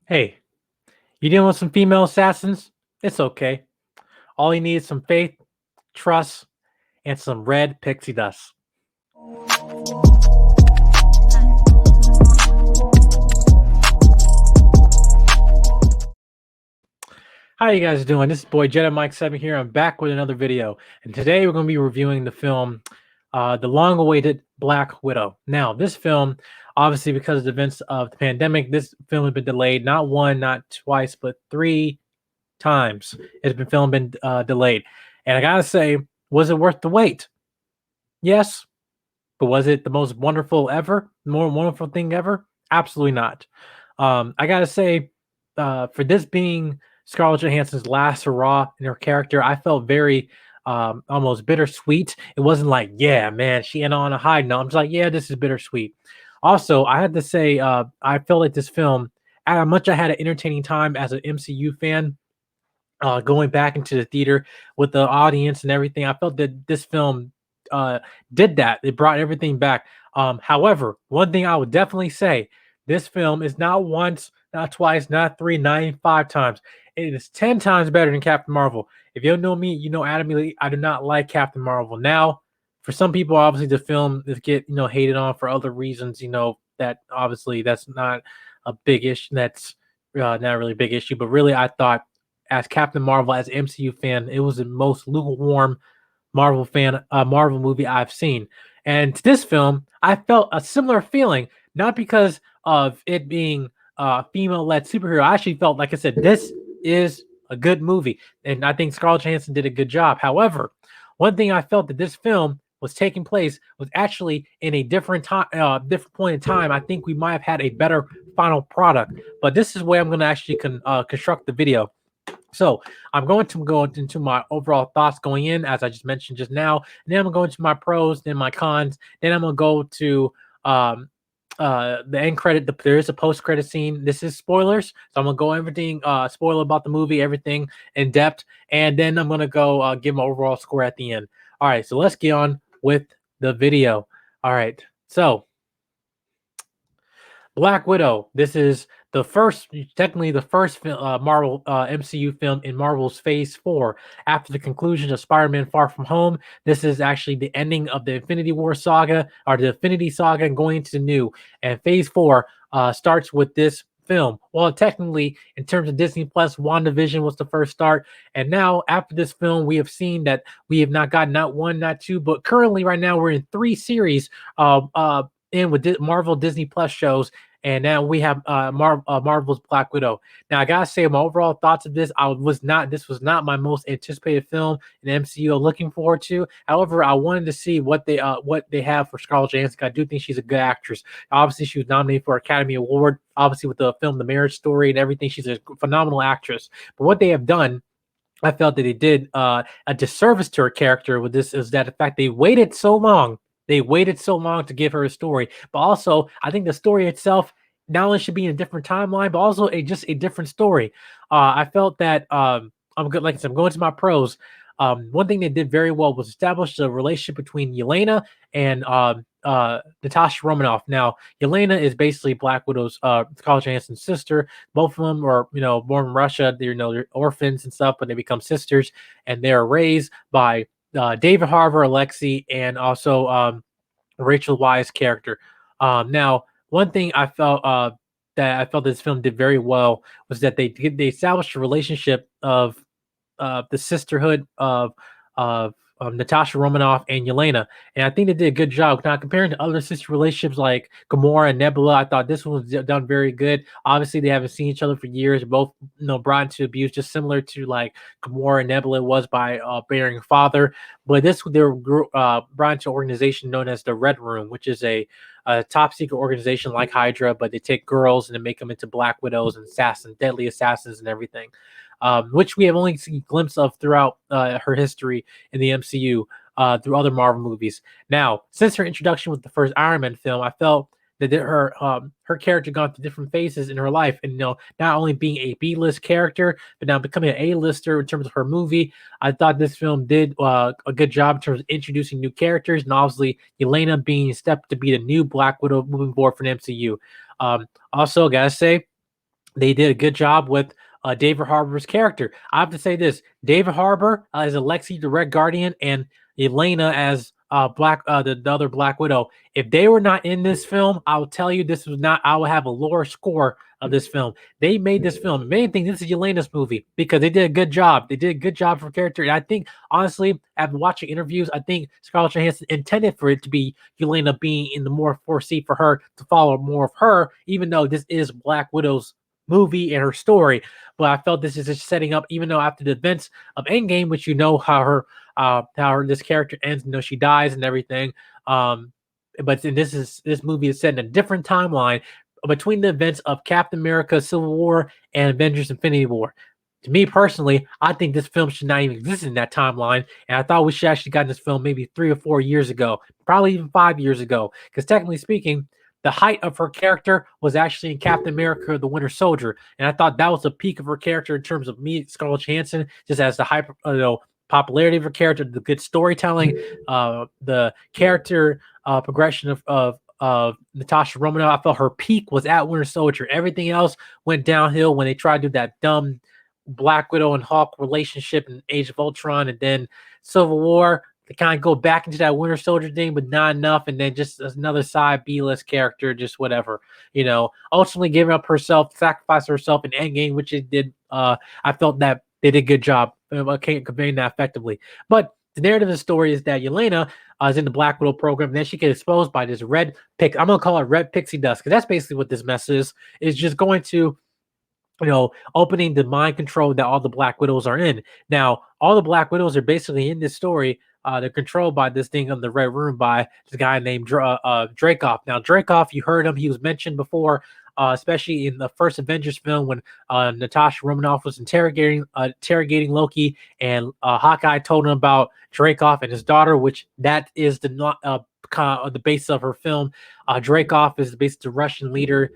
Hey, you dealing with some female assassins? It's okay. All you need is some faith, trust, and some red pixie dust. How you guys doing? This is boy Jedi Mike 7 here. I'm back with another video. And today we're going to be reviewing the film, the long-awaited Black Widow. Now, this film, obviously because of the events of the pandemic, this film has been delayed not one, not twice, but three times. Been delayed. And I got to say, was it worth the wait? Yes. But was it the most wonderful ever? More wonderful thing ever? Absolutely not. I gotta say, for this being Scarlett Johansson's last hurrah in her character, I felt very almost bittersweet. It wasn't like, yeah, man, she ended on a high note. I'm just like, yeah, this is bittersweet. Also, I had to say, I felt like this film, how much I had an entertaining time as an MCU fan, going back into the theater with the audience and everything. I felt that this film uh, did that. It brought everything back. However, one thing I would definitely say: this film is not once, not twice, not three, not even five times. It is 10 times better than Captain Marvel. If you don't know me, you know adamantly I do not like Captain Marvel. Now, for some people, obviously the film is get hated on for other reasons. That obviously that's not a big issue. That's not really a big issue. But really, I thought as Captain Marvel, as MCU fan, it was the most lukewarm Marvel movie I've seen. And to this film, I felt a similar feeling, not because of it being a female-led superhero. I actually felt, like I said, this is a good movie, and I think Scarlett Johansson did a good job. However, one thing I felt that this film was taking place was actually in a different time, different point in time. I think we might have had a better final product, but this is where I'm going to actually construct the video. So I'm going to go into my overall thoughts going in, as I just mentioned just now. And then I'm going to go into my pros, then my cons. Then I'm going to go to the end credit. There is a post credit scene. This is spoilers, so I'm gonna go everything spoiler about the movie, everything in depth, and then I'm gonna go give my overall score at the end. All right, so let's get on with the video. All right, so Black Widow. This is technically the first Marvel MCU film in Marvel's Phase 4 after the conclusion of Spider-Man: Far From Home. This is actually the ending of the Infinity War saga, or the Infinity Saga, and going into the new. And Phase 4 starts with this film. Well, technically, in terms of Disney Plus, WandaVision was the first start, and now after this film, we have seen that we have not gotten not one, not two, but currently right now we're in three series in with Marvel Disney Plus shows, and now we have Marvel's Black Widow. Now I gotta say, my overall thoughts of this, this was not my most anticipated film in MCU. Looking forward to. However, I wanted to see what they have for Scarlett Johansson. I do think she's a good actress. Obviously, she was nominated for Academy Award. Obviously, with the film The Marriage Story and everything, she's a phenomenal actress. But what they have done, I felt that they did a disservice to her character with this, is that the fact they waited so long. They waited so long to give her a story, but also I think the story itself not only should be in a different timeline, but also just a different story. I felt that I'm good. Like I said, I'm going to my pros. One thing they did very well was establish the relationship between Yelena and Natasha Romanoff. Now, Yelena is basically Black Widow's Scarlett Johansson's sister. Both of them are, born in Russia. They're orphans and stuff, but they become sisters, and they are raised by David Harbour, Alexi, and also Rachel Weisz character. Now, one thing I felt this film did very well was that they established a relationship of the sisterhood of Natasha Romanoff and Yelena, and I think they did a good job. Now, comparing to other sister relationships like Gamora and Nebula, I thought this one was done very good. Obviously, they haven't seen each other for years. Both, brought into abuse, just similar to like Gamora and Nebula was by bearing father. But they were brought into an organization known as the Red Room, which is a top secret organization like Hydra, but they take girls and they make them into Black Widows and assassins, deadly assassins, and everything. Which we have only seen a glimpse of throughout her history in the MCU through other Marvel movies. Now, since her introduction with the first Iron Man film, I felt that her character gone through different phases in her life, and not only being a B-list character, but now becoming an A-lister in terms of her movie. I thought this film did a good job in terms of introducing new characters, and obviously Yelena being stepped to be the new Black Widow moving forward for the MCU. Also, gotta say, they did a good job with David Harbour's character. I have to say this: David Harbour as Alexei, the Red Guardian, and Elena as the other Black Widow. If they were not in this film, I will tell you this was not. I will have a lower score of this film. They made this film. The main thing, this is Elena's movie because they did a good job. They did a good job for character, and I think honestly, after watching interviews, I think Scarlett Johansson intended for it to be Elena being in the more foresee for her to follow more of her, even though this is Black Widow's movie and her story. But I felt this is just setting up, even though after the events of Endgame, which you know this character ends, she dies and everything. But this movie is set in a different timeline between the events of Captain America: Civil War and Avengers: Infinity War. To me personally, I think this film should not even exist in that timeline, and I thought we should actually gotten this film maybe 3 or 4 years ago, probably even 5 years ago, because technically speaking, the height of her character was actually in Captain America: The Winter Soldier, and I thought that was the peak of her character in terms of me, Scarlett Johansson, just as the hyper, popularity of her character, the good storytelling, the character progression of Natasha Romanoff. I felt her peak was at Winter Soldier. Everything else went downhill when they tried to do that dumb Black Widow and Hawk relationship in Age of Ultron, and then Civil War. They kind of go back into that Winter Soldier thing, but not enough, and then just another side B-list character, just whatever, Ultimately giving up herself, sacrificed herself in Endgame, which it did. I felt that they did a good job conveying that effectively. But the narrative of the story is that Yelena is in the Black Widow program, and then she gets exposed by this red pick. I'm gonna call it red pixie dust because that's basically what this mess is. Is just going to opening the mind control that all the Black Widows are in. Now, all the Black Widows are basically in this story. They're controlled by this thing on the Red Room by this guy named Dracoff. Now, Dracoff, you heard him. He was mentioned before, especially in the first Avengers film when Natasha Romanoff was interrogating Loki, and Hawkeye told him about Dracoff and his daughter, which that is the base of her film. Dracoff is basically the Russian leader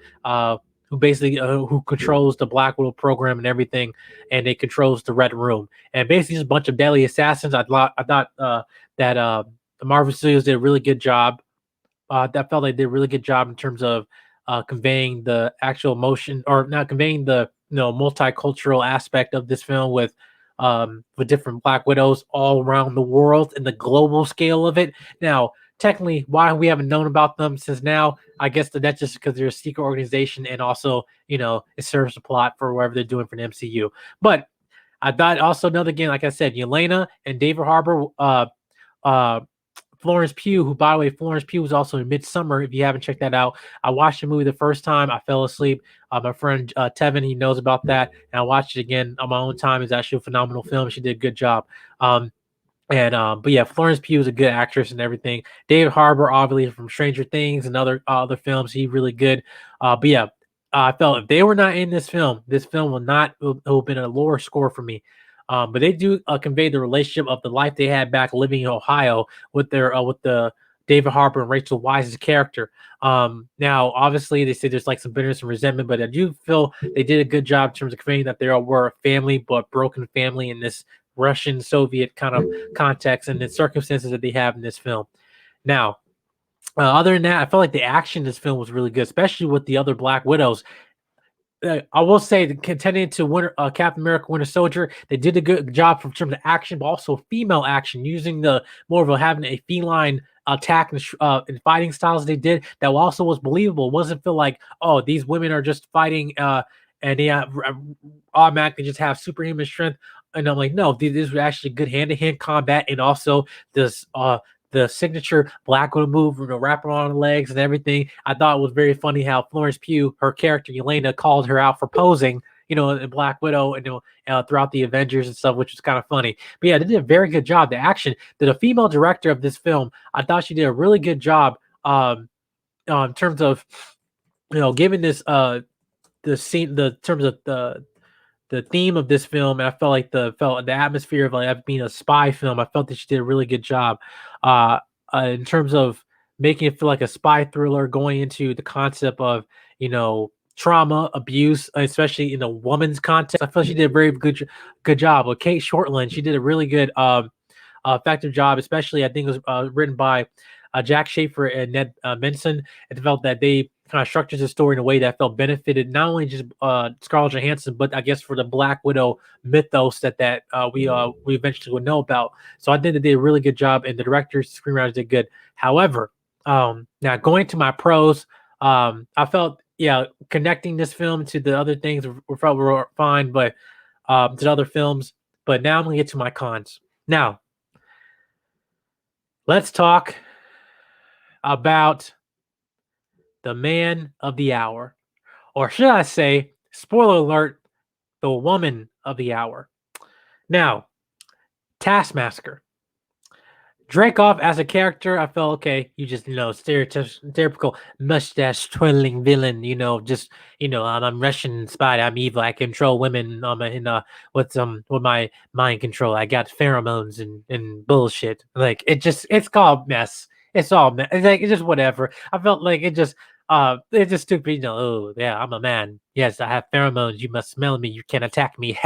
who basically who controls the Black Widow program and everything, and it controls the Red Room. And basically, just a bunch of deadly assassins. I thought that the Marvel Studios did a really good job. That felt like they did a really good job in terms of conveying the actual emotion, or not conveying the multicultural aspect of this film with different Black Widows all around the world and the global scale of it. Now, technically, why we haven't known about them since now, I guess that's just because they're a secret organization, and also, it serves a plot for whatever they're doing for the MCU. But I thought also another game, like I said, Yelena and David Harbour, Florence Pugh, who, by the way, Florence Pugh was also in Midsummer. If you haven't checked that out, I watched the movie the first time. I fell asleep. My friend Tevin, he knows about that, and I watched it again on my own time. It's actually a phenomenal film. She did a good job. But yeah, Florence Pugh is a good actress and everything. David Harbour, obviously from Stranger Things and other films, he's really good. But yeah, I felt if they were not in this film will not have been a lower score for me. But they do convey the relationship of the life they had back living in Ohio with the David Harbour and Rachel Weisz's character. Now, obviously, they say there's like some bitterness and resentment, but I do feel they did a good job in terms of conveying that they all were a family, but broken family in this Russian Soviet kind of context and the circumstances that they have in this film. Now, other than that, I felt like the action in this film was really good, especially with the other Black Widows. I will say, the contending to Captain America: Winter Soldier, they did a good job in terms of action, but also female action, using the more of having a feline attack and fighting styles they did. That also was believable. It wasn't feel like, oh, these women are just fighting and they automatically just have superhuman strength. And I'm like, no, these were actually good hand-to-hand combat, and also this the signature Black Widow move, wrap around the legs and everything. I thought it was very funny how Florence Pugh, her character Yelena, called her out for posing, in Black Widow, and throughout the Avengers and stuff, which was kind of funny. But yeah, they did a very good job. The action, the female director of this film, I thought she did a really good job in terms of, giving this the scene, the terms of the theme of this film. And I felt like the atmosphere of like being a spy film. I felt that she did a really good job in terms of making it feel like a spy thriller, going into the concept of trauma, abuse, especially in a woman's context. I felt she did a very good job. With Cate Shortland, she did a really good effective job, especially I think it was written by Jack Schaefer and Ned Benson. I felt that they kind of structures the story in a way that felt benefited not only just Scarlett Johansson, but I guess for the Black Widow mythos that we eventually would know about. So I think they did a really good job, and the directors, screenwriters did good. However, now going to my pros, I felt connecting this film to the other things were fine, but to the other films. But now I'm gonna get to my cons. Now, let's talk about the man of the hour, or should I say, spoiler alert, the woman of the hour. Now, Taskmaster. Dreykov as a character, I felt okay. You just stereotypical mustache twirling villain. Just I'm Russian spy. I'm evil. I control women. With my mind control. I got pheromones and bullshit. Like it's called mess. It's all mess. It's just whatever. I felt like it's just stupid. Oh yeah, I'm a man. Yes, I have pheromones. You must smell me. You can attack me.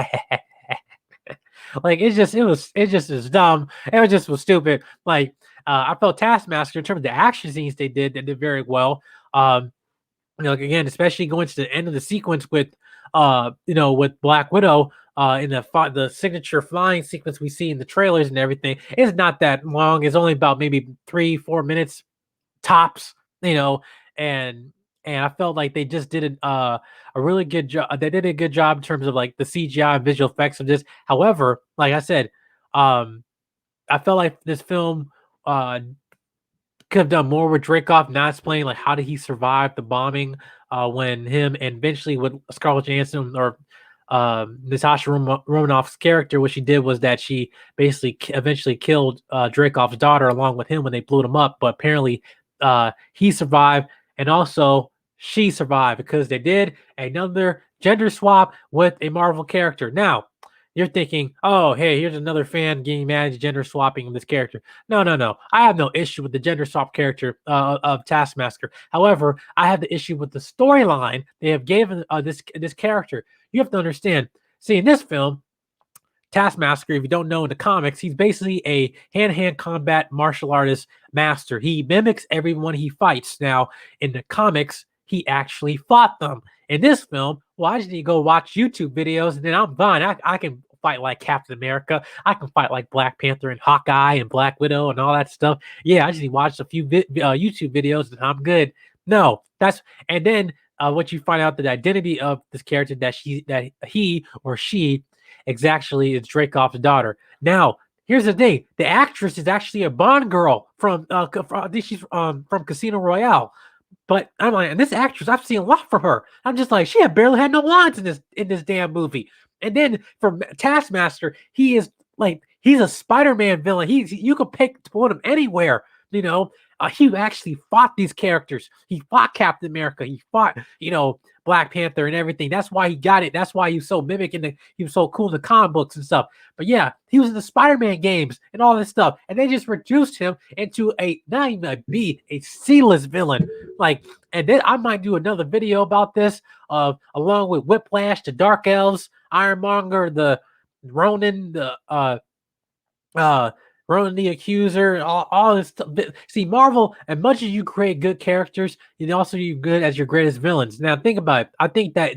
Like it just is dumb. It was stupid. Like I felt Taskmaster in terms of the action scenes they did very well. Again, especially going to the end of the sequence with with Black Widow in the signature flying sequence we see in the trailers and everything. It's not that long. It's only about maybe 3-4 minutes tops. And I felt like they just did a really good job. They did a good job in terms of like the CGI and visual effects of this. However, like I said, I felt like this film could have done more with Dreykov not explaining like how did he survive the bombing when him and eventually with Scarlett Johansson or Natasha Romanoff's character, what she did was that she basically eventually killed Dreykov's daughter along with him when they blew them up. But apparently he survived, and also she survived because they did another gender swap with a Marvel character. Now, you're thinking, oh, hey, here's another fan getting mad at gender swapping of this character. No, no, no. I have no issue with the gender swap character of Taskmaster. However, I have the issue with the storyline they have given this character. You have to understand. See, in this film, Taskmaster, if you don't know in the comics, he's basically a hand-to-hand combat martial artist master. He mimics everyone he fights. Now, in the comics, he actually fought them. In this film, well, I just need to go watch YouTube videos, and then I'm fine. I can fight like Captain America. I can fight like Black Panther and Hawkeye and Black Widow and all that stuff. Yeah, I just need to watch a few YouTube videos, and I'm good. No, and then what you find out the identity of this character that he or she exactly is Dreykov's daughter. Now, here's the thing: the actress is actually a Bond girl from I think she's from Casino Royale. But I'm like, and this actress, I've seen a lot from her. I'm just like, she had barely had no lines in this damn movie. And then for Taskmaster, he's a Spider-Man villain. You could put him anywhere. He actually fought these characters. He fought Captain America. He fought, Black Panther and everything. That's why he got it. That's why he was so he was so cool in the comic books and stuff. But yeah, he was in the Spider-Man games and all this stuff. And they just reduced him into not even a B, a C-list villain. And then I might do another video about this, along with Whiplash, the Dark Elves, Ironmonger, the Ronin, Ronan the Accuser, all this stuff. See, Marvel, as much as you create good characters, you also do good as your greatest villains. Now, think about it. I think that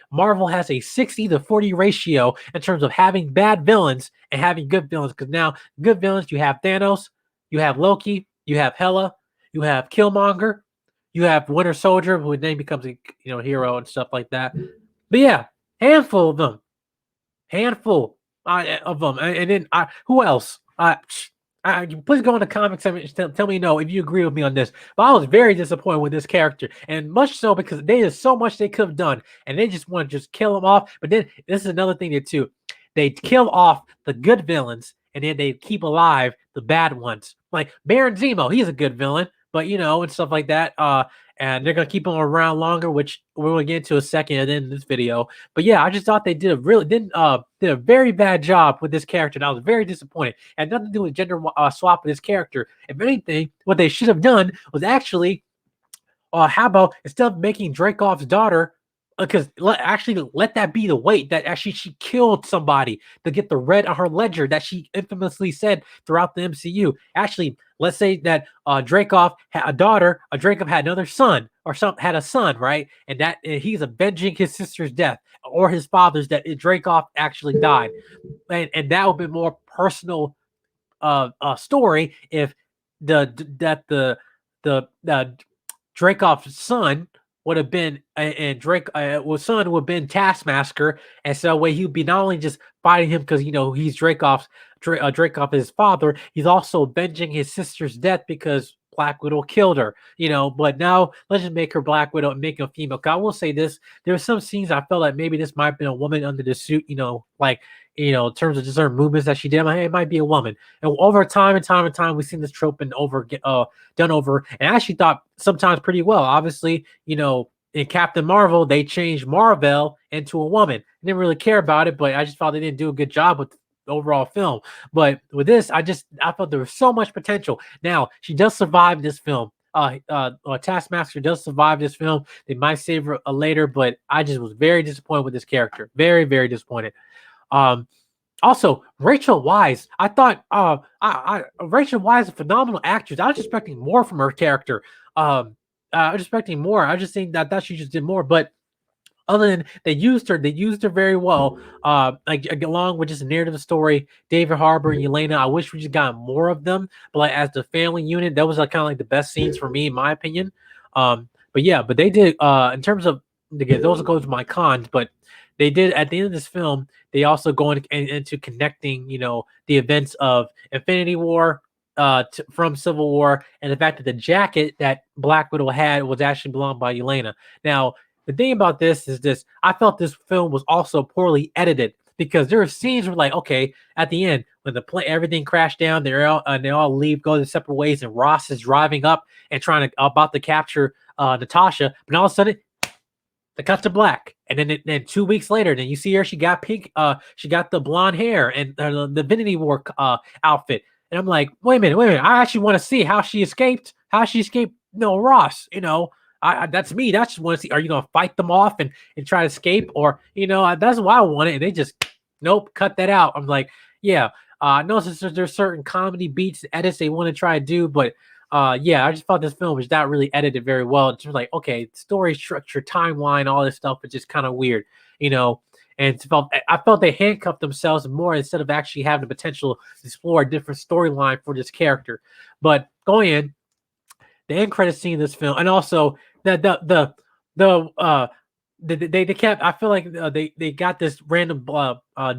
Marvel has a 60-40 ratio in terms of having bad villains and having good villains. Because now, good villains, you have Thanos, you have Loki, you have Hela, you have Killmonger, you have Winter Soldier, who then becomes a hero and stuff like that. But yeah, handful of them. Handful of them. And then who else? Please go in the comments and tell me if you agree with me on this. But I was very disappointed with this character, and much so because there's so much they could have done, and they just want to just kill him off. But then this is another thing they do: they kill off the good villains, and then they keep alive the bad ones. Like Baron Zemo, he's a good villain, but and stuff like that. And they're gonna keep him around longer, which we're gonna get into a second at the end of this video. But yeah, I just thought they did a very bad job with this character, and I was very disappointed. It had nothing to do with gender swap with this character. If anything, what they should have done was actually, how about instead of making Dreykov's daughter because actually let that be the weight that actually she killed somebody to get the red on her ledger that she infamously said throughout the MCU. Actually, let's say that Dracoff had a daughter, Dracoff had another son, or had a son, right? And that he's avenging his sister's death or his father's death. Dracoff actually died, and that would be more personal story if the Dracov's son would have been and Drake was son would have been Taskmaster, and so way he would be not only just fighting him because he's Dracoff is his father, he's also avenging his sister's death because Black Widow killed her, But now let's just make her Black Widow and make her female. I will say this: there were some scenes I felt like maybe this might have been a woman under the suit, like in terms of just her movements that she did. Like, hey, it might be a woman. And over time and time and time, we've seen this trope and done over. And I actually thought sometimes pretty well. Obviously, in Captain Marvel, they changed Marvel into a woman. I didn't really care about it, but I just thought they didn't do a good job with the overall film. But with this, I thought there was so much potential. Now, she does survive this film. Taskmaster does survive this film. They might save her later, but I just was very disappointed with this character. Very, very disappointed. Also, Rachel Weisz. I thought Rachel Weisz is a phenomenal actress. I was expecting more from her character. I was expecting more. I just think that she just did more. But other than they used her very well. Like along with just a narrative story, David Harbour and Yelena. I wish we just got more of them. But like as the family unit, that was like kind of like the best scenes for me, in my opinion. But they did in terms of those go to my cons, but they did at the end of this film. They also go into connecting, the events of Infinity War from Civil War, and the fact that the jacket that Black Widow had was actually belonged by Yelena. Now, the thing about this is this: I felt this film was also poorly edited because there are scenes where, like, okay, at the end when everything crashed down, they all leave, go their separate ways, and Ross is driving up and about to capture Natasha, but all of a sudden the cuts to black, and then 2 weeks later, then you see her. She got pink. She got the blonde hair and the Infinity War outfit. And I'm like, wait a minute. I actually want to see how she escaped. No, Ross. That's me. That's just want to see. Are you gonna fight them off and try to escape, or that's why I want it. And they just nope, cut that out. I'm like, yeah. I know there's certain comedy beats, edits they want to try to do, but yeah, I just thought this film was not really edited very well. It's just like, okay, story structure, timeline, all this stuff is just kind of weird, And I felt they handcuffed themselves more instead of actually having the potential to explore a different storyline for this character. But going in, the end credit scene of this film, and also they kept. I feel like they got this random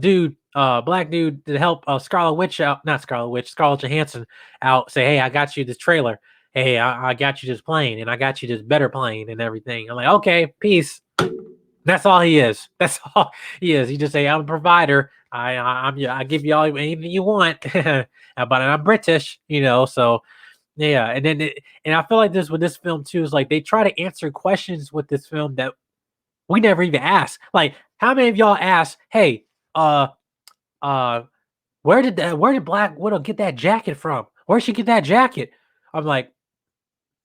dude, black dude, to help Scarlett Johansson out. Say, hey, I got you this trailer. Hey, I got you this plane, and I got you this better plane, and everything. I'm like, okay, peace. That's all he is. That's all he is. He just say, I'm a provider. I give you all anything you want, but I'm British, So yeah, and I feel like this with this film too is like they try to answer questions with this film that we never even asked. Like, how many of y'all asked, hey, uh, where did Black Widow get that jacket from? Where'd she get that jacket? I'm like,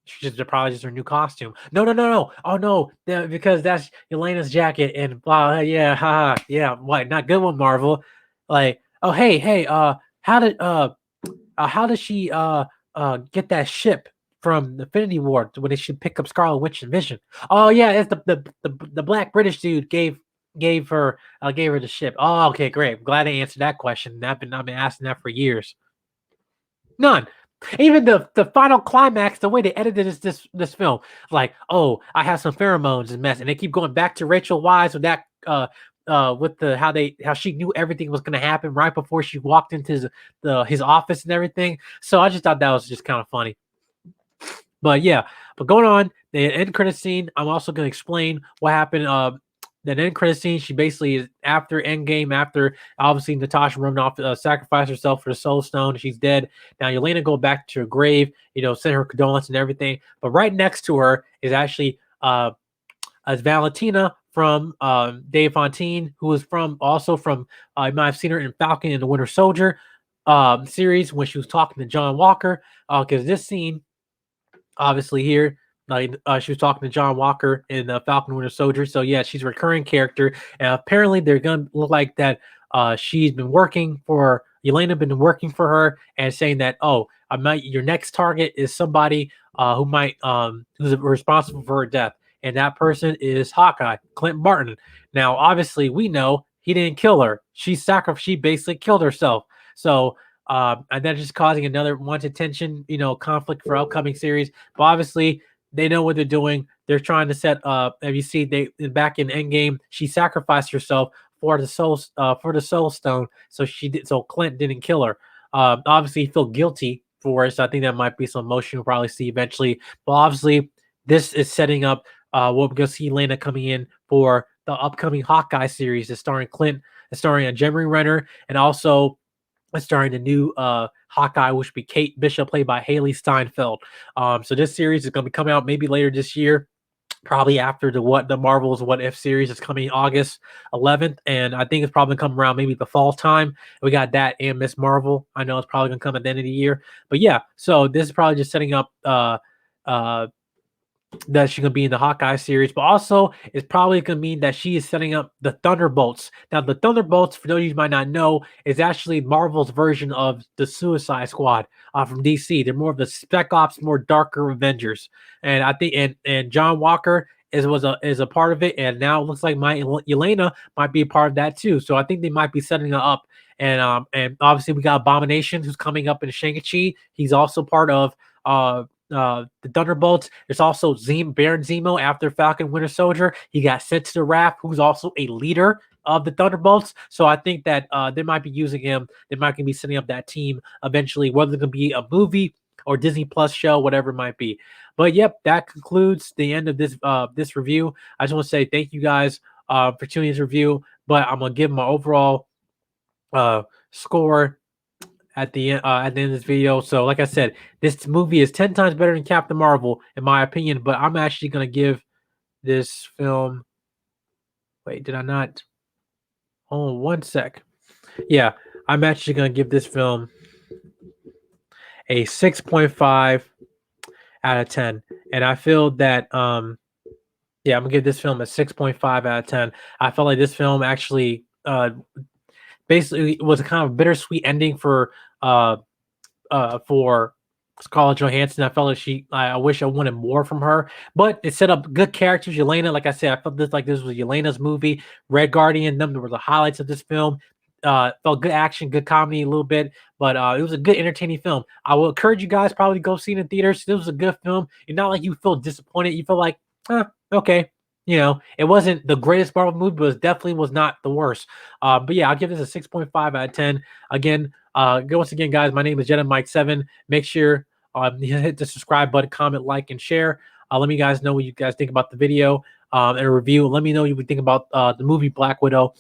she's probably just her new costume. No. Oh no, because that's Yelena's jacket and blah. Yeah, haha. Yeah, what? Not good one, Marvel. Like, oh hey, how did she get that ship from the Infinity War when they should pick up Scarlet Witch and Vision? Oh yeah, it's the black British dude gave her the ship. Oh, okay, great. I'm glad I answered that question. I've been asking that for years. None. Even the final climax, the way they edited this film, like, oh, I have some pheromones and mess, and they keep going back to Rachel Weisz with that with how she knew everything was going to happen right before she walked into his office and everything. So I just thought that was just kind of funny. But yeah, going on the end credit scene, I'm also going to explain what happened. That end credit scene, she basically is after Endgame, after obviously Natasha Romanoff sacrificed herself for the Soul Stone. She's dead. Now Yelena go back to her grave, send her condolences and everything. But right next to her is actually as Valentina from Dave Fontaine, who is also from you might have seen her in Falcon and the Winter Soldier series when she was talking to John Walker. Because this scene, obviously here, Like she was talking to John Walker in Falcon Winter Soldier. So yeah, she's a recurring character, and apparently they're gonna look like that. She's been working for Yelena, been working for her, and saying that I might your next target is somebody who might who's responsible for her death, and that person is Hawkeye, Clint Barton. Now, obviously, we know he didn't kill her. She basically killed herself. So and that's just causing another wanted tension, conflict for upcoming series. But obviously, they know what they're doing. They're trying to set up. Have you seen they back in Endgame? She sacrificed herself for the Soul Stone, so she did. So Clint didn't kill her. Obviously, he feel guilty for it. So I think that might be some emotion we'll probably see eventually. But obviously, this is setting up what we're gonna see Lena coming in for the upcoming Hawkeye series, is starring Clint, starring Jeremy Renner, and also starring the new Hawkeye, which would be Kate Bishop, played by Haley Steinfeld. So this series is going to be coming out maybe later this year, probably after the Marvel's What If series is coming August 11th, and I think it's probably come around maybe the fall time. We got that and Miss Marvel. I know it's probably going to come at the end of the year, but yeah. So this is probably just setting up uh that she's gonna be in the Hawkeye series, but also it's probably gonna mean that she is setting up the Thunderbolts. Now, the Thunderbolts, for those of you who might not know, is actually Marvel's version of the Suicide Squad from DC. They're more of the Spec Ops, more darker Avengers, and I think and John Walker is a part of it, and now it looks like my Yelena might be a part of that too. So I think they might be setting it up, and obviously we got Abomination who's coming up in Shang-Chi. He's also part of the Thunderbolts. There's also Baron Zemo after Falcon Winter Soldier. He got sent to the Raft, who's also a leader of the Thunderbolts. So I think that they might be using him. They might be setting up that team eventually, whether it's going to be a movie or Disney Plus show, whatever it might be. But yep, that concludes the end of this review. I just want to say thank you guys for tuning in this review. But I'm gonna give my overall score at the end of this video. So, like I said, this movie is 10 times better than Captain Marvel, in my opinion. But I'm actually gonna give this film. Wait, did I not? Hold on one sec. Yeah, I'm actually gonna give this film a 6.5 out of 10, and I feel that yeah, I'm gonna give this film a 6.5 out of 10. I felt like this film actually basically was a kind of bittersweet ending for Scarlett Johansson. I felt like I wish I wanted more from her, but it set up good characters. Yelena, like I said, I felt this was Yelena's movie. Red Guardian, them were the highlights of this film. Felt good action, good comedy a little bit, but it was a good, entertaining film. I will encourage you guys probably go see it in theaters. This was a good film. It's not like you feel disappointed. You feel like, okay. It wasn't the greatest Marvel movie, but it definitely was not the worst. But yeah, I'll give this a 6.5 out of 10. Again, once again, guys, my name is Jedi Mike 7. Make sure you hit the subscribe button, comment, like, and share. Let me guys know what you guys think about the video and a review. Let me know what you think about the movie Black Widow.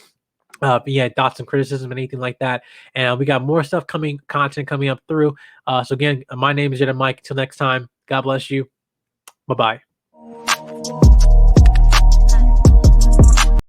But yeah, thoughts and criticism and anything like that. And we got more content coming up through. So again, my name is Jedi Mike. Until next time, God bless you. Bye-bye.